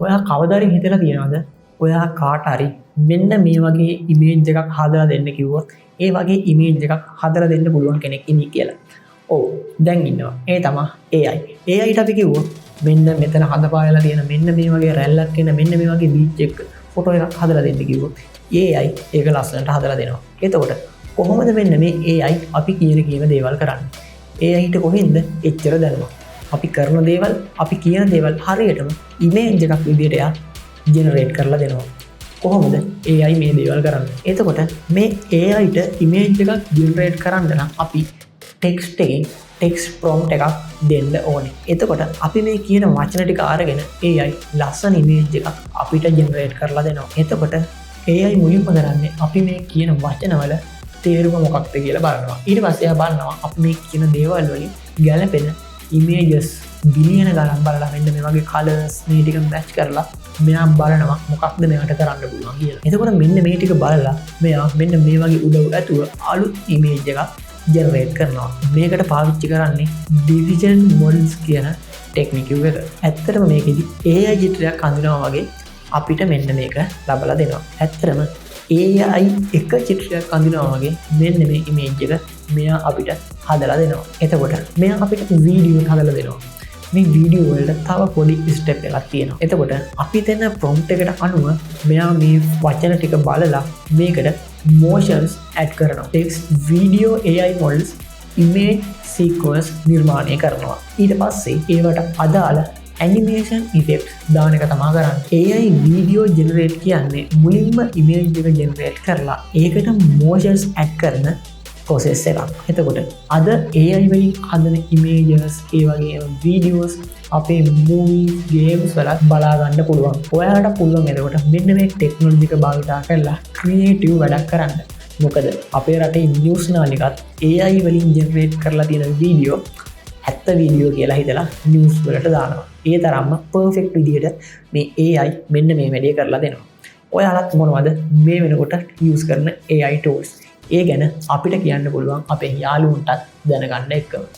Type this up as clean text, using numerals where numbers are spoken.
ඔයා කවදාරි හිතලා තියෙනවද ඔයා කාට හරි මෙන්න මේ වගේ ඉමේජ් එකක් හදලා දෙන්න කිව්වොත් ඒ වගේ ඉමේජ් එකක් හදලා දෙන්න පුළුවන් කෙනෙක් ඉන්නේ කියලා. ඔව් දැන් ඉන්නවා. ඒ තමයි AI. AIට අපි කිව්වොත් මෙන්න මෙතන හදපායලා තියෙන මෙන්න මේ වගේ රැල්ලක් එන මෙන්න මේ වගේ බීච් එක ෆොටෝ එකක් හදලා දෙන්න කිව්වොත් AI ඒක ලස්සනට හදලා දෙනවා. එතකොට කොහොමද මෙන්න මේ AI අපි කියන දේවල් කරන්නේ? AIට කොහෙන්ද එච්චර දැනුම? අපි කරන දේවල් අපි කියන දේවල් හරියටම ඉමේජ් එකක් විදිහට එයා ජෙනරේට් කරලා දෙනවා. කොහොමද AI මේ දේවල් කරන්නේ? එතකොට මේ AIට ඉමේජ් එකක් ජෙනරේට් කරන්න නම් අපි ටෙක්ස්ට් එකෙන් ටෙක්ස්ට් ප්‍රොම්ප්ට් එකක් දෙන්න ඕනේ. එතකොට අපි මේ කියන වචන ටික අරගෙන AI ලස්සන ඉමේජ් එකක් අපිට ජෙනරේට් කරලා දෙනවා. එතකොට AI මුලින්ම කරන්නේ අපි මේ කියන වචනවල තේරුම මොකක්ද කියලා බලනවා. ඊට පස්සේ එයා බලනවා අපි මේ කියන දේවල් වලින් ගැලපෙන ඉමේජස් බිලියන ගණන් බලලා මෙන්න මේ වගේ කලර්ස් මේ ටික මැච් කරලා මෙයා බලනවා මොකක්ද මෙයාට කරන්න පුළුවන් කියලා. එතකොට මෙන්න මේ ටික බලලා මෙයා මෙන්න මේ වගේ උදව් ඇතුව අලුත් ඉමේජ් එකක් ජෙනරේට් කරනවා. මේකට පාවිච්චි කරන්නේ ඩිවිෂන් මොඩල්ස් කියන ටෙක්නික් එක. ඇත්තටම මේකෙදි AI චිත්‍රයක් අඳිනවා වගේ අපිට මෙන්න මේක ලබලා දෙනවා. ඇත්තටම AI එක චිත්‍රයක් අඳිනවා වගේ මෙන්න මේ ඉමේජ් එක මෙයා අපිට හදලා දෙනවා. එතකොට මෙයා අපිට වීඩියෝ හදලා දෙනවා. මේ වීඩියෝ වලට තව පොඩි ස්ටෙප් එකක් තියෙනවා. එතකොට අපි දෙන ප්‍රොම්ප්ට් එකට අනුව මෙයා මේ වචන ටික බලලා මේකට motions add කරනවා. text video AI models image sequence නිර්මාණය කරනවා. ඊට පස්සේ ඒවට අදාළ animation effects දාන එක තමයි කරන්නේ. AI video generate කියන්නේ මුලින්ම image එක generate කරලා ඒකට motions add කරන process එකක්. එතකොට අද AI වලින් හදන images ඒ වගේම videos අපේ movies games වලත් බලා ගන්න පුළුවන්. ඔයාලට පුළුවන් එතකොට මෙන්න මේ ටෙක්නොලොජි එක භාවිතා කරලා ක්‍රියේටිව් වැඩක් කරන්න. මොකද අපේ රටේ නිවුස් නාලිකත් AI වලින් ජෙනරේට් කරලා තියෙන වීඩියෝ ඇත්ත වීඩියෝ කියලා හිතලා නිවුස් වලට දානවා. ඒ තරම්ම පර්ෆෙක්ට් විදියට මේ AI මෙන්න මේ වැඩේ කරලා දෙනවා. ඔයාලත් මොනවද මේ වෙනකොට යූස් කරන AI tools? ඒ ගැන අපිට කියන්න පුළුවන් අපේ යාළුවන්ටත් දැනගන්න එක්කම.